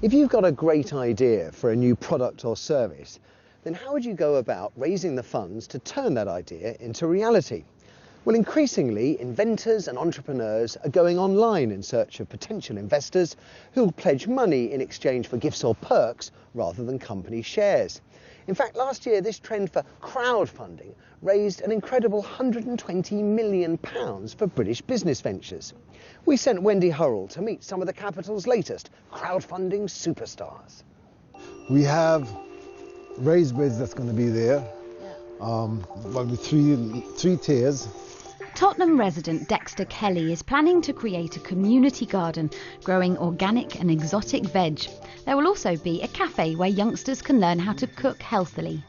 If you've got a great idea for a new product or service, then how would you go about raising the funds to turn that idea into reality? Well, increasingly, inventors and entrepreneurs are going online in search of potential investors who'll pledge money in exchange for gifts or perks rather than company shares. In fact, last year, this trend for crowdfunding raised an incredible £120 million for British business ventures. We sent Wendy Hurrell to meet some of the capital's latest crowdfunding superstars. We have raised beds that's going to be there, with three tiers. Tottenham resident Dexter Kelly is planning to create a community garden growing organic and exotic veg. There will also be a cafe where youngsters can learn how to cook healthily.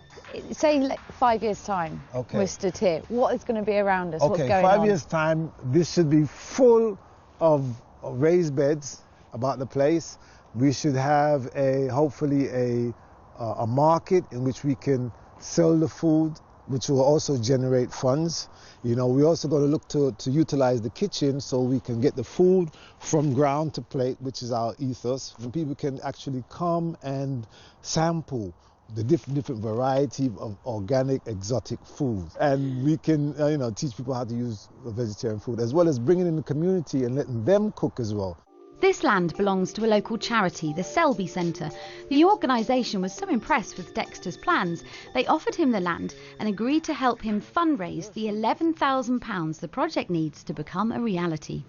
Say like 5 years' time, we're stood here. What is going to be around us? What's going on? 5 years' time, this should be full of raised beds about the place. We should have hopefully a market in which we can sell the food, which will also generate funds. You know, we also got to look to utilize the kitchen so we can get the food from ground to plate, which is our ethos. And people can actually come and sample the different variety of organic, exotic foods. And we can, teach people how to use vegetarian food, as well as bringing in the community and letting them cook as well. This land belongs to a local charity, the Selby Centre. The organisation was so impressed with Dexter's plans, they offered him the land and agreed to help him fundraise the £11,000 the project needs to become a reality.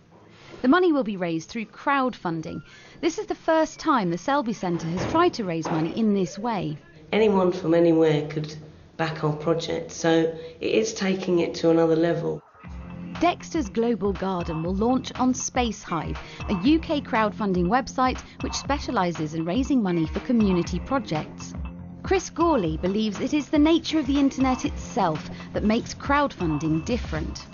The money will be raised through crowdfunding. This is the first time the Selby Centre has tried to raise money in this way. Anyone from anywhere could back our project, so it is taking it to another level. Dexter's Global Garden will launch on Spacehive, a UK crowdfunding website which specialises in raising money for community projects. Chris Gawley believes it is the nature of the internet itself that makes crowdfunding different.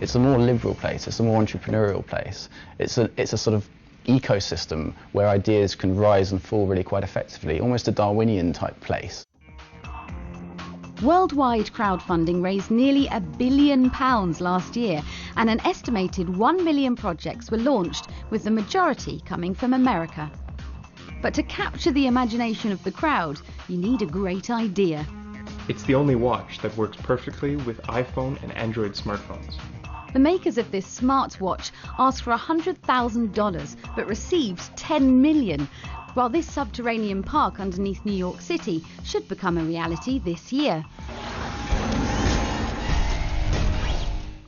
It's a more liberal place, it's a more entrepreneurial place. It's a sort of ecosystem where ideas can rise and fall really quite effectively, almost a Darwinian type place. Worldwide crowdfunding raised nearly £1 billion last year, and an estimated 1 million projects were launched, with the majority coming from America. But to capture the imagination of the crowd, you need a great idea. It's the only watch that works perfectly with iPhone and Android smartphones. The makers of this smartwatch asked for $100,000 but received $10 million, while this subterranean park underneath New York City should become a reality this year.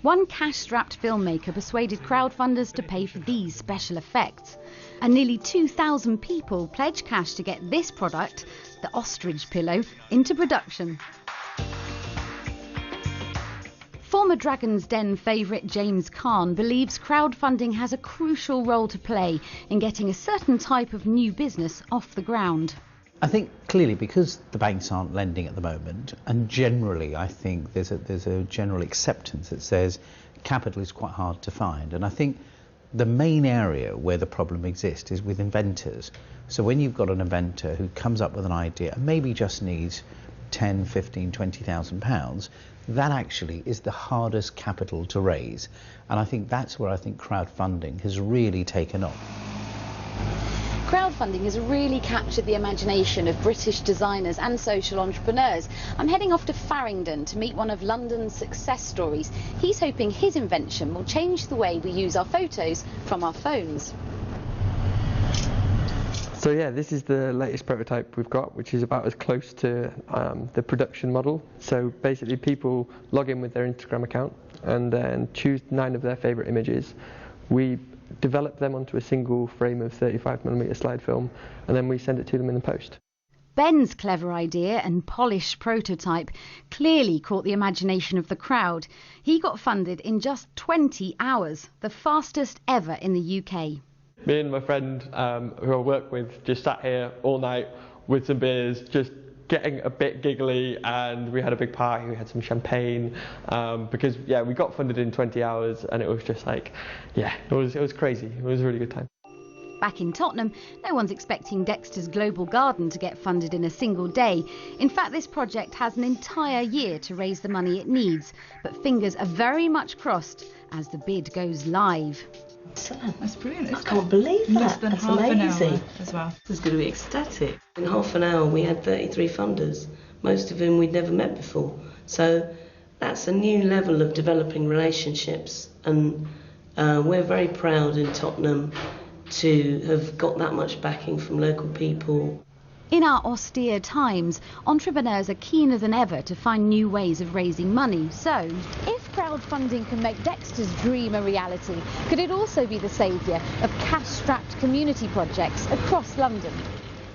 One cash-strapped filmmaker persuaded crowdfunders to pay for these special effects, and nearly 2,000 people pledged cash to get this product, the ostrich pillow, into production. Former Dragon's Den favourite James Caan believes crowdfunding has a crucial role to play in getting a certain type of new business off the ground. I think clearly because the banks aren't lending at the moment, and generally I think there's a general acceptance that says capital is quite hard to find, and I think the main area where the problem exists is with inventors. So when you've got an inventor who comes up with an idea and maybe just needs 10, 15, 20,000 pounds, that actually is the hardest capital to raise. And I think that's where I think crowdfunding has really taken off. Crowdfunding has really captured the imagination of British designers and social entrepreneurs. I'm heading off to Farringdon to meet one of London's success stories. He's hoping his invention will change the way we use our photos from our phones. So yeah, this is the latest prototype we've got, which is about as close to the production model. So basically people log in with their Instagram account and then choose 9 of their favourite images. We develop them onto a single frame of 35mm slide film, and then we send it to them in the post. Ben's clever idea and polished prototype clearly caught the imagination of the crowd. He got funded in just 20 hours, the fastest ever in the UK. Me and my friend who I work with just sat here all night with some beers, just getting a bit giggly, and we had a big party, we had some champagne, because yeah, we got funded in 20 hours and it was just like, yeah, it was crazy. It was a really good time. Back in Tottenham, no one's expecting Dexter's Global Garden to get funded in a single day. In fact, this project has an entire year to raise the money it needs, but fingers are very much crossed as the bid goes live. Excellent. That's brilliant. I can't believe that. Less than That's half amazing. an hour as well. It's going to be ecstatic. In half an hour, we had 33 funders, most of whom we'd never met before. So that's a new level of developing relationships, and we're very proud in Tottenham to have got that much backing from local people. In our austere times, entrepreneurs are keener than ever to find new ways of raising money. So, If crowdfunding can make Dexter's dream a reality, could it also be the saviour of cash-strapped community projects across London?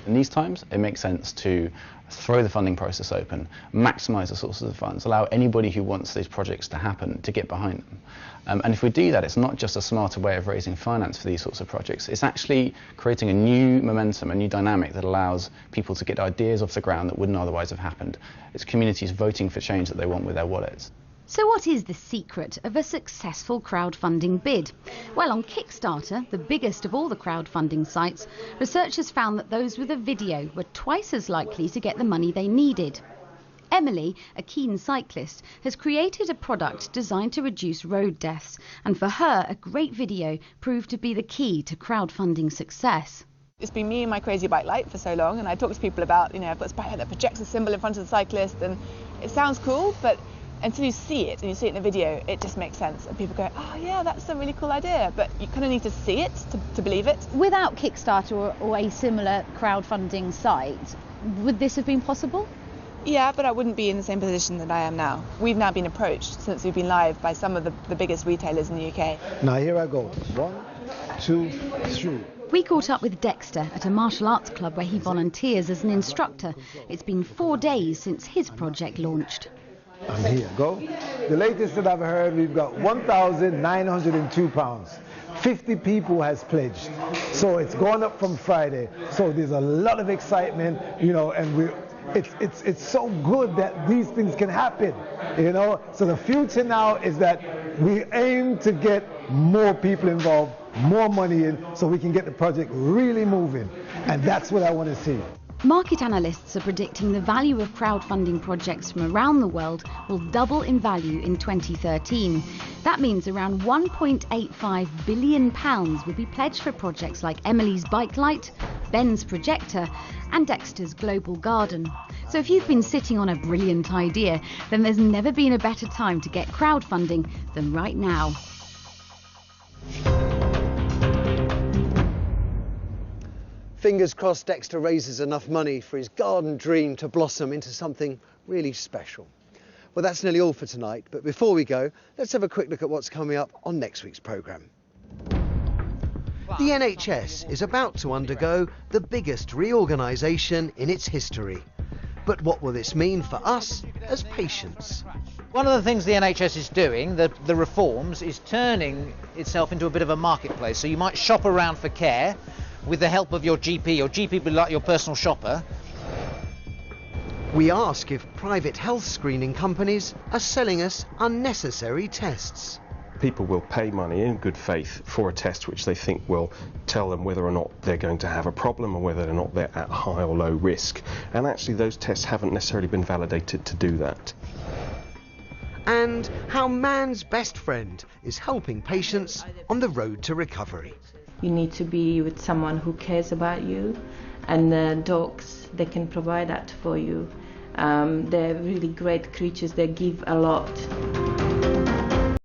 In these times, it makes sense to throw the funding process open, maximise the sources of funds, allow anybody who wants these projects to happen to get behind them. And if we do that, it's not just a smarter way of raising finance for these sorts of projects, it's actually creating a new momentum, a new dynamic that allows people to get ideas off the ground that wouldn't otherwise have happened. It's communities voting for change that they want with their wallets. so what is the secret of a successful crowdfunding bid? Well, on Kickstarter, the biggest of all the crowdfunding sites, researchers found that those with a video were twice as likely to get the money they needed. Emily, a keen cyclist, has created a product designed to reduce road deaths, and for her, a great video proved to be the key to crowdfunding success. It's been me and my crazy bike light for so long, and I talk to people about, I've got this bike light that projects a symbol in front of the cyclist, and it sounds cool, but until you see it, and you see it in the video, it just makes sense. And people go, oh yeah, that's a really cool idea, but you kind of need to see it to believe it. Without Kickstarter or a similar crowdfunding site, would this have been possible? Yeah, but I wouldn't be in the same position that I am now. We've now been approached since we've been live by some of the biggest retailers in the UK. Now here I go. 1, 2, 3. We caught up with Dexter at a martial arts club where he volunteers as an instructor. It's been 4 days since his project launched. And here, go. The latest that I've heard, we've got £1,902. 50 people has pledged. So it's gone up from Friday. So there's a lot of excitement, and it's so good that these things can happen, So the future now is that we aim to get more people involved, more money in, so we can get the project really moving. And that's what I want to see. Market analysts are predicting the value of crowdfunding projects from around the world will double in value in 2013. That means around £1.85 billion will be pledged for projects like Emily's Bike Light, Ben's Projector and Dexter's Global Garden. So if you've been sitting on a brilliant idea, then there's never been a better time to get crowdfunding than right now. Fingers crossed Dexter raises enough money for his garden dream to blossom into something really special. Well, that's nearly all for tonight, but before we go, let's have a quick look at what's coming up on next week's programme. The NHS is about to undergo the biggest reorganisation in its history. But what will this mean for us as patients? One of the things the NHS is doing, the reforms, is turning itself into a bit of a marketplace. So you might shop around for care with the help of your GP. Your GP will be like your personal shopper. We ask if private health screening companies are selling us unnecessary tests. People will pay money in good faith for a test which they think will tell them whether or not they're going to have a problem or whether or not they're at high or low risk. And actually those tests haven't necessarily been validated to do that. And how man's best friend is helping patients on the road to recovery. You need to be with someone who cares about you, and dogs, they can provide that for you. They're really great creatures, they give a lot.